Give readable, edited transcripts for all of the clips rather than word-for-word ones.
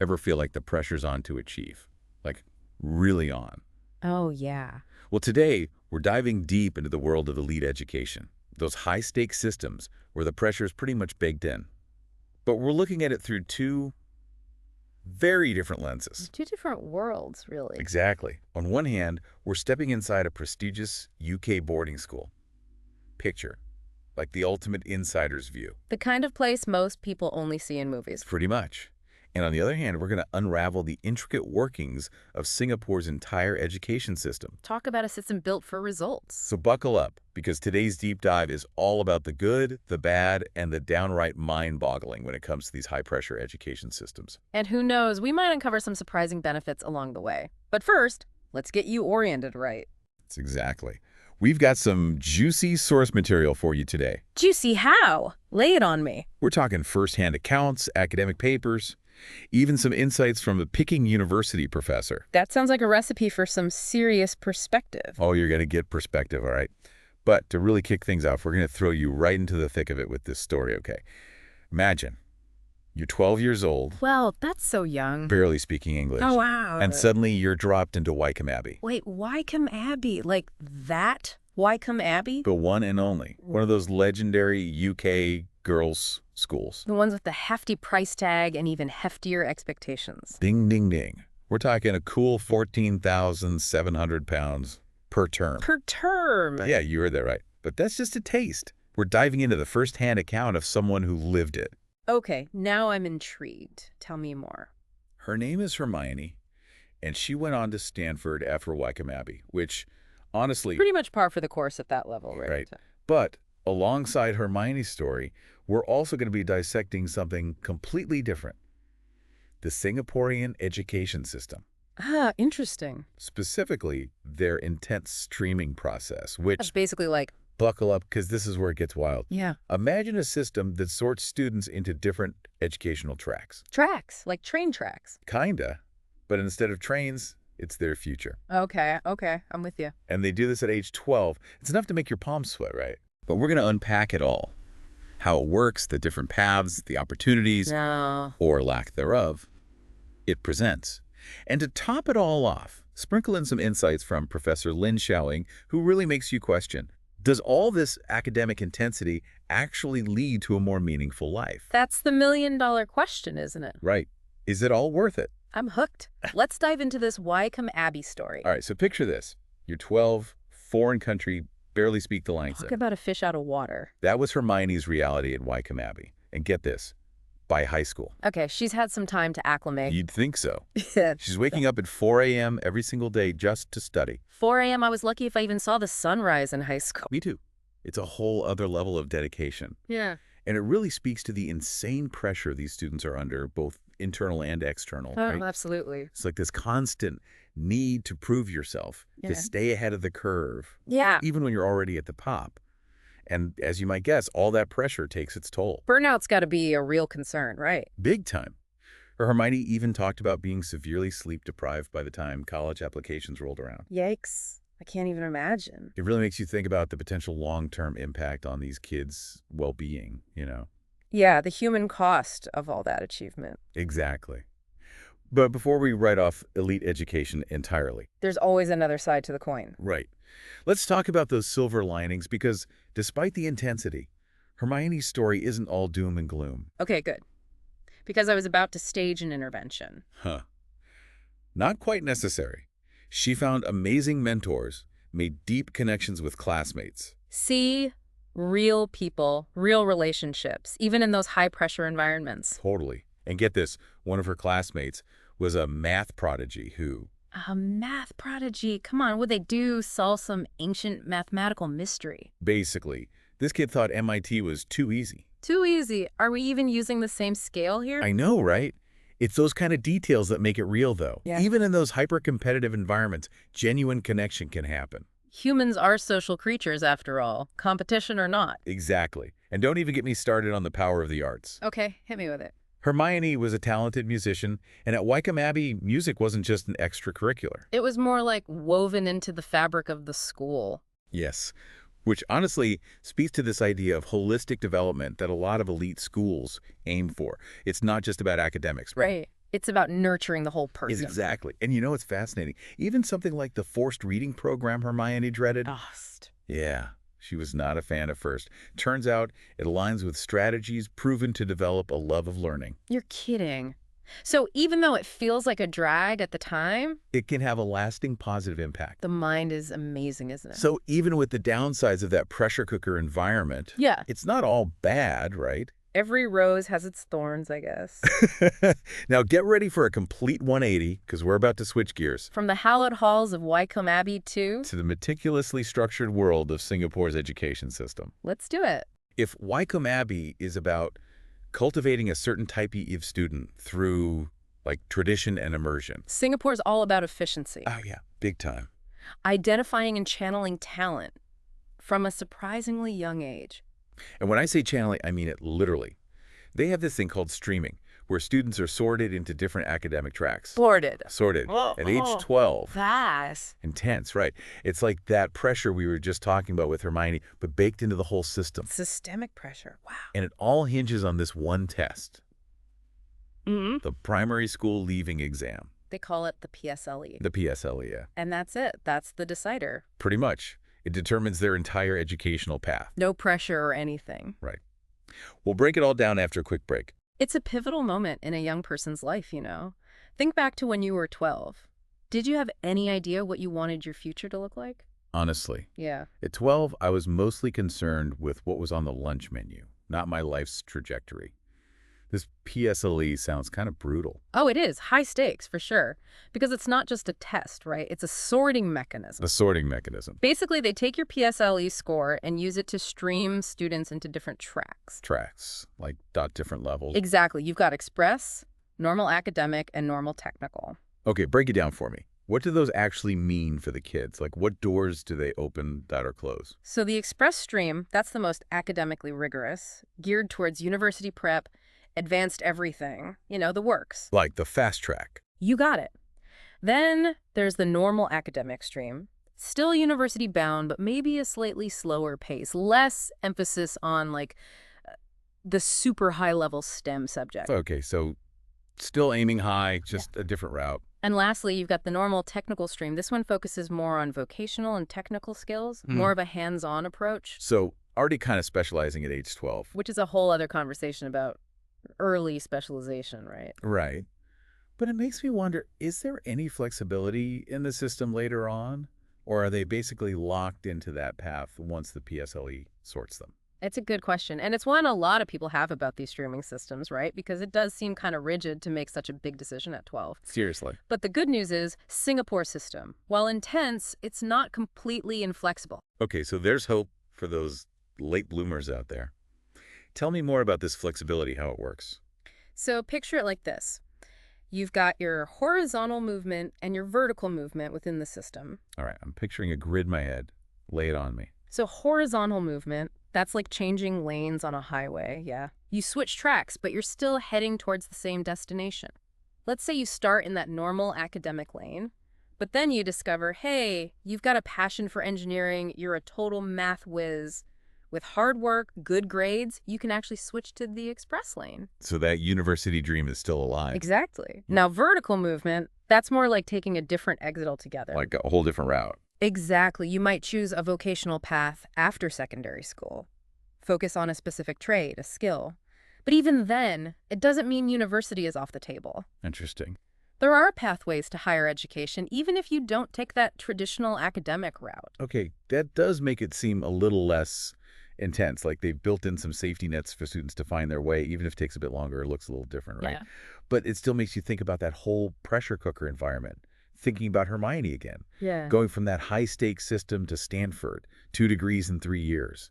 Ever feel like the pressure's on to achieve? Like, really on? Oh, yeah. Well, today, we're diving deep into the world of elite education, those high-stakes systems where the pressure is pretty much baked in. But we're looking at it through two very different lenses. Two different worlds, really. Exactly. On one hand, we're stepping inside a prestigious UK boarding school. Picture, like the ultimate insider's view. The kind of place most people only see in movies. Pretty much. And on the other hand, we're going to unravel the intricate workings of Singapore's entire education system. Talk about a system built for results. So buckle up, because today's deep dive is all about the good, the bad, and the downright mind-boggling when it comes to these high-pressure education systems. And who knows, we might uncover some surprising benefits along the way. But first, let's get you oriented right. That's exactly. We've got some juicy source material for you today. Juicy how? Lay it on me. We're talking first-hand accounts, academic papers, even some insights from a Peking University professor. That sounds like a recipe for some serious perspective. Oh, you're going to get perspective, all right? But to really kick things off, we're going to throw you right into the thick of it with this story, okay? Imagine you're 12 years old, Well, that's so young. barely speaking English, Oh, wow. and suddenly you're dropped into Wycombe Abbey. Wait, Wycombe Abbey? Like that? Wycombe Abbey? The one and only. One of those legendary UK girls' schools. The ones with the hefty price tag and even heftier expectations. Ding, ding, ding. We're talking a cool 14,700 pounds per term. Per term. Yeah, you heard that right. But that's just a taste. We're diving into the first-hand account of someone who lived it. Okay, now I'm intrigued. Tell me more. Her name is Hermione, and she went on to Stanford after Wycombe Abbey, which, honestly, Pretty much par for the course at that level, right? right. But alongside Hermione's story, we're also going to be dissecting something completely different. The Singaporean education system. Ah, interesting. Specifically, their intense streaming process, which, That's basically like, buckle up because this is where it gets wild. yeah. Imagine a system that sorts students into different educational tracks. Tracks, like train tracks. Kinda, but instead of trains, it's their future. Okay, I'm with you. And they do this at age 12. It's enough to make your palms sweat, right? But we're going to unpack it all. How it works, the different paths, the opportunities, No. or lack thereof, it presents. And to top it all off, sprinkle in some insights from Professor Lin Xiaoying, who really makes you question, does all this academic intensity actually lead to a more meaningful life? That's the million-dollar question, isn't it? Right. Is it all worth it? I'm hooked. Let's dive into this Wycombe Abbey story. All right, so picture this. You're 12, foreign country, barely speak the language. Talk about a fish out of water. That was Hermione's reality at Wycombe Abbey. And get this, by high school. Okay, she's had some time to acclimate. You'd think so. She's waking up at 4 a.m. every single day just to study. 4 a.m. I was lucky if I even saw the sunrise in high school. Me too. It's a whole other level of dedication. Yeah. And it really speaks to the insane pressure these students are under, both internal and external, Oh, right? absolutely. It's like this constant need to prove yourself, Yeah. to stay ahead of the curve, Yeah. even when you're already at the top. And as you might guess, all that pressure takes its toll. Burnout's got to be a real concern, right? Big time. Hermione even talked about being severely sleep deprived by the time college applications rolled around. Yikes. I can't even imagine. It really makes you think about the potential long-term impact on these kids' well-being, you know? Yeah, the human cost of all that achievement. Exactly. But before we write off elite education entirely, There's always another side to the coin. right, let's talk about those silver linings, because despite the intensity, Hermione's story isn't all doom and gloom. Okay, good. Because I was about to stage an intervention. Huh. Not quite necessary. She found amazing mentors, made deep connections with classmates. See, real people, real relationships, even in those high-pressure environments. Totally. And get this, one of her classmates was a math prodigy who, A math prodigy. Come on, what'd they do? Solve some ancient mathematical mystery. basically, this kid thought MIT was too easy. Too easy. Are we even using the same scale here? I know, right? It's those kind of details that make it real, though. Yeah. Even in those hyper-competitive environments, genuine connection can happen. Humans are social creatures, after all, competition or not. Exactly. And don't even get me started on the power of the arts. Okay, hit me with it. Hermione was a talented musician, and at Wycombe Abbey, music wasn't just an extracurricular. It was more like woven into the fabric of the school. Yes, which honestly speaks to this idea of holistic development that a lot of elite schools aim for. It's not just about academics. Right. It's about nurturing the whole Is person. exactly. And you know what's fascinating? Even something like the forced reading program Hermione dreaded. Oh, Yeah, she was not a fan at first. Turns out it aligns with strategies proven to develop a love of learning. you're kidding. So even though it feels like a drag at the time, It can have a lasting positive impact. the mind is amazing, isn't it? So even with the downsides of that pressure cooker environment, Yeah. it's not all bad, right? Every rose has its thorns, I guess. Now get ready for a complete 180 because we're about to switch gears From the hallowed halls of Wycombe Abbey to... to the meticulously structured world of Singapore's education system. Let's do it. If Wycombe Abbey is about cultivating a certain type of student through like tradition and immersion. Singapore's all about efficiency. Oh yeah, big time. Identifying and channeling talent from a surprisingly young age. And when I say channeling, I mean it literally. They have this thing called streaming, where students are sorted into different academic tracks. Sorted. Sorted. Whoa, At age oh. 12. Fast. Intense, right. It's like that pressure we were just talking about with Hermione, but baked into the whole system. Systemic pressure. Wow. And it all hinges on this one test, Mm-hmm. the primary school leaving exam, They call it the PSLE. the PSLE. Yeah. And that's it. That's the decider. Pretty much. It determines their entire educational path. No pressure or anything. Right. We'll break it all down after a quick break. It's a pivotal moment in a young person's life, you know. Think back to when you were 12. Did you have any idea what you wanted your future to look like? Honestly, Yeah. at 12, I was mostly concerned with what was on the lunch menu, not my life's trajectory. This PSLE sounds kind of brutal. Oh, it is. High stakes, for sure. Because it's not just a test, right? It's a sorting mechanism. The sorting mechanism. Basically, they take your PSLE score and use it to stream students into different tracks. Tracks, like different levels. Exactly. You've got express, normal academic, and normal technical. Okay, break it down for me. What do those actually mean for the kids? Like, what doors do they open or close? So the express stream, that's the most academically rigorous, geared towards university prep, advanced everything, you know, the works. Like the fast track. You got it. Then there's the normal academic stream. Still university bound, but maybe a slightly slower pace. Less emphasis on, like, the super high-level STEM subject. Okay, so still aiming high, just a different route. And lastly, you've got the normal technical stream. This one focuses more on vocational and technical skills, more of a hands-on approach, So already kind of specializing at age 12. which is a whole other conversation about early specialization, right? Right. But it makes me wonder, is there any flexibility in the system later on? Or are they basically locked into that path once the PSLE sorts them? It's a good question. And it's one a lot of people have about these streaming systems, right? Because it does seem kind of rigid to make such a big decision at 12. Seriously. But the good news is, Singapore's system, while intense, it's not completely inflexible. Okay, so there's hope for those late bloomers out there. Tell me more about this flexibility, how it works. So picture it like this. You've got your horizontal movement and your vertical movement within the system. All right, I'm picturing a grid in my head. Lay it on me. So horizontal movement, that's like changing lanes on a highway, yeah. You switch tracks, but you're still heading towards the same destination. Let's say you start in that normal academic lane, but then you discover, hey, you've got a passion for engineering, you're a total math whiz. With hard work, good grades, you can actually switch to the express lane. So that university dream is still alive. Exactly. Now, vertical movement, that's more like taking a different exit altogether. Like a whole different route. Exactly. You might choose a vocational path after secondary school. Focus on a specific trade, a skill. But even then, it doesn't mean university is off the table. Interesting. There are pathways to higher education, even if you don't take that traditional academic route. Okay, that does make it seem a little less intense. Like they've built in some safety nets for students to find their way, even if it takes a bit longer, it looks a little different, right? Yeah. But it still makes you think about that whole pressure cooker environment. Thinking about Hermione again. Yeah. Going from that high-stakes system to Stanford, 2 degrees in 3 years.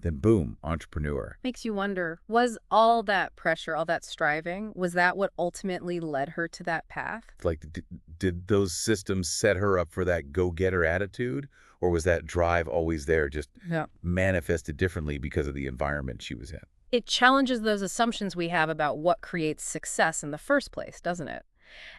Then boom, entrepreneur. Makes you wonder, was all that pressure, all that striving, was that what ultimately led her to that path? Like, did those systems set her up for that go-getter attitude? Or was that drive always there, just Yeah. manifested differently because of the environment she was in? It challenges those assumptions we have about what creates success in the first place, doesn't it?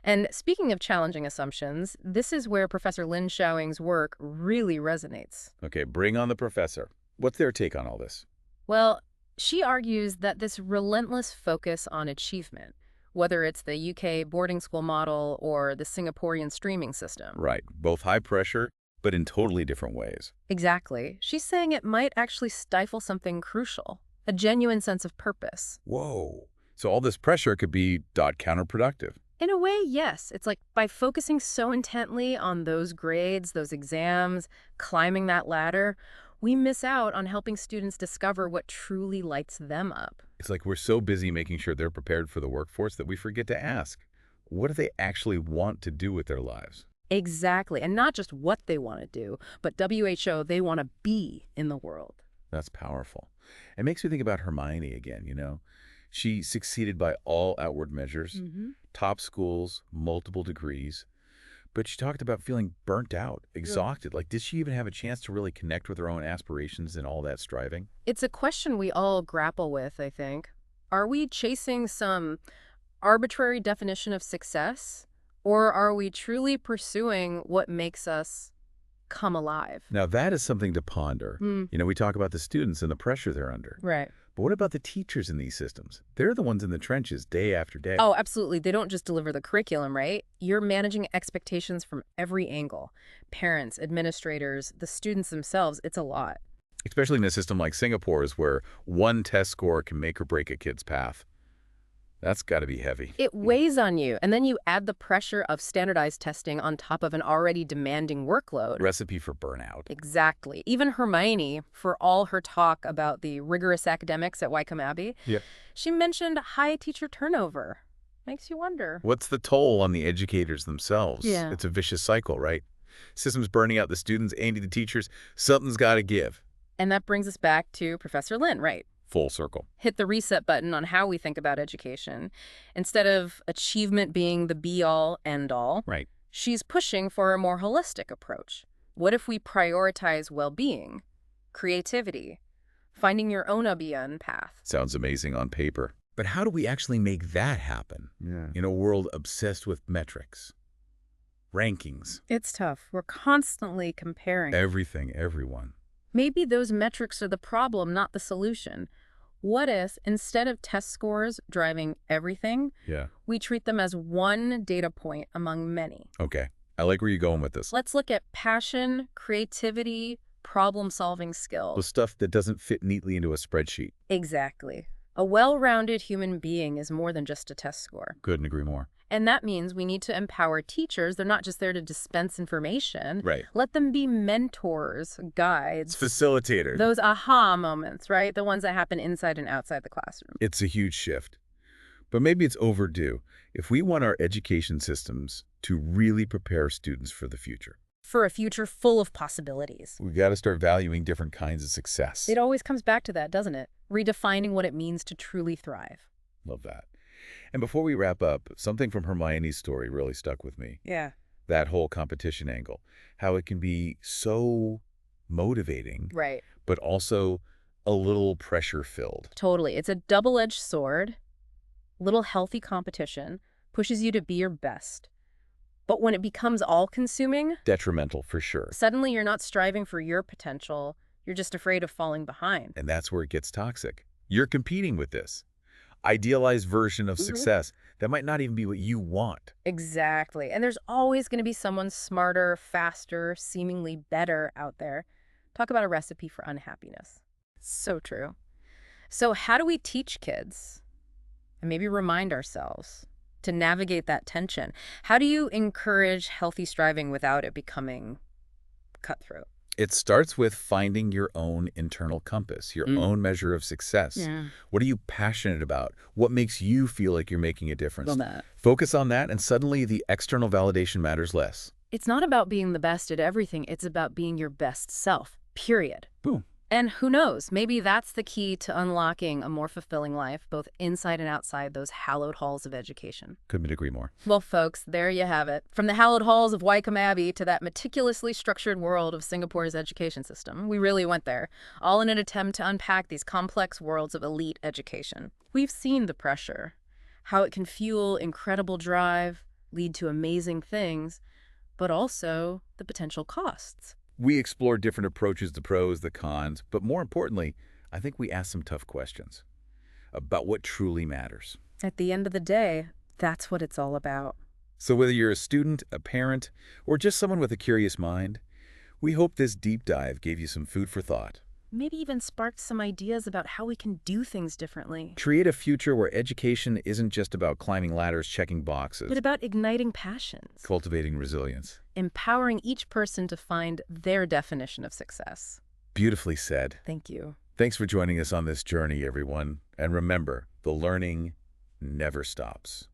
And speaking of challenging assumptions, this is where Professor Lin Xiaoying's work really resonates. Okay, bring on the professor. What's their take on all this? Well, she argues that this relentless focus on achievement, whether it's the UK boarding school model or the Singaporean streaming system. Right. Both high pressure, but in totally different ways. Exactly. She's saying it might actually stifle something crucial, a genuine sense of purpose. Whoa. So all this pressure could be counterproductive. In a way, yes. It's like by focusing so intently on those grades, those exams, climbing that ladder, we miss out on helping students discover what truly lights them up. It's like we're so busy making sure they're prepared for the workforce that we forget to ask, what do they actually want to do with their lives? Exactly. And not just what they want to do, but WHO, they want to be in the world. That's powerful. It makes me think about Hermione again, She succeeded by all outward measures, top schools, multiple degrees, but she talked about feeling burnt out, exhausted. Like, did she even have a chance to really connect with her own aspirations and all that striving? It's a question we all grapple with, I think. Are we chasing some arbitrary definition of success, or are we truly pursuing what makes us come alive? Now, that is something to ponder. We talk about the students and the pressure they're under. Right. But what about the teachers in these systems? They're the ones in the trenches day after day. Oh, absolutely. They don't just deliver the curriculum, right? You're managing expectations from every angle. Parents, administrators, the students themselves, it's a lot. Especially in a system like Singapore's, where one test score can make or break a kid's path. That's got to be heavy. It weighs on you, and then you add the pressure of standardized testing on top of an already demanding workload. Recipe for burnout. Exactly. Even Hermione, for all her talk about the rigorous academics at Wycombe Abbey, she mentioned high teacher turnover. Makes you wonder. What's the toll on the educators themselves? Yeah. It's a vicious cycle, right? Systems burning out the students, and the teachers. Something's got to give. And that brings us back to Professor Lin, right? Full circle. Hit the reset button on how we think about education. Instead of achievement being the be-all, end-all, Right. she's pushing for a more holistic approach. What if we prioritize well-being, creativity, finding your own own path? Sounds amazing on paper. But how do we actually make that happen in a world obsessed with metrics, rankings, It's tough. We're constantly comparing. everything, everyone? Maybe those metrics are the problem, not the solution. What if, instead of test scores driving everything, Yeah. we treat them as one data point among many? Okay. I like where you're going with this. Let's look at passion, creativity, problem-solving The skills. stuff that doesn't fit neatly into a spreadsheet. Exactly. A well-rounded human being is more than just a test score. Couldn't agree more. And that means we need to empower teachers. They're not just there to dispense information. Right. Let them be mentors, guides. It's facilitators. Those aha moments, right? The ones that happen inside and outside the classroom. It's a huge shift. But maybe it's overdue if we want our education systems to really prepare students for the future. For a future full of possibilities. We've got to start valuing different kinds of success. It always comes back to that, doesn't it? Redefining what it means to truly thrive. Love that. And before we wrap up, something from Hermione's story really stuck with me. Yeah. That whole competition angle. How it can be so motivating, Right. but also a little pressure-filled. Totally. It's a double-edged sword. Little healthy competition pushes you to be your best. But when it becomes all-consuming, Detrimental, for sure. suddenly you're not striving for your potential. You're just afraid of falling behind. And that's where it gets toxic. You're competing with this idealized version of success that might not even be what you want. Exactly. And there's always going to be someone smarter, faster, seemingly better out there. Talk about a recipe for unhappiness. So true. So how do we teach kids, and maybe remind ourselves, to navigate that tension? How do you encourage healthy striving without it becoming cutthroat? It starts with finding your own internal compass, your own measure of success. What are you passionate about? What makes you feel like you're making a difference? Love that. Focus on that, and suddenly the external validation matters less. It's not about being the best at everything. It's about being your best self, period. Boom. And who knows, maybe that's the key to unlocking a more fulfilling life, both inside and outside those hallowed halls of education. Couldn't agree more. Well, folks, there you have it. From the hallowed halls of Wycombe Abbey to that meticulously structured world of Singapore's education system, we really went there, all in an attempt to unpack these complex worlds of elite education. We've seen the pressure, how it can fuel incredible drive, lead to amazing things, but also the potential costs. We explore different approaches, the pros, the cons, but more importantly, I think we ask some tough questions about what truly matters. At the end of the day, That's what it's all about. So whether you're a student, a parent, or just someone with a curious mind, we hope this deep dive gave you some food for thought. Maybe even sparked some ideas about how we can do things differently. Create a future where education isn't just about climbing ladders, checking boxes, But about igniting passions, cultivating resilience. empowering each person to find their definition of success. Beautifully said. Thank you. Thanks for joining us on this journey, everyone. And remember, the learning never stops.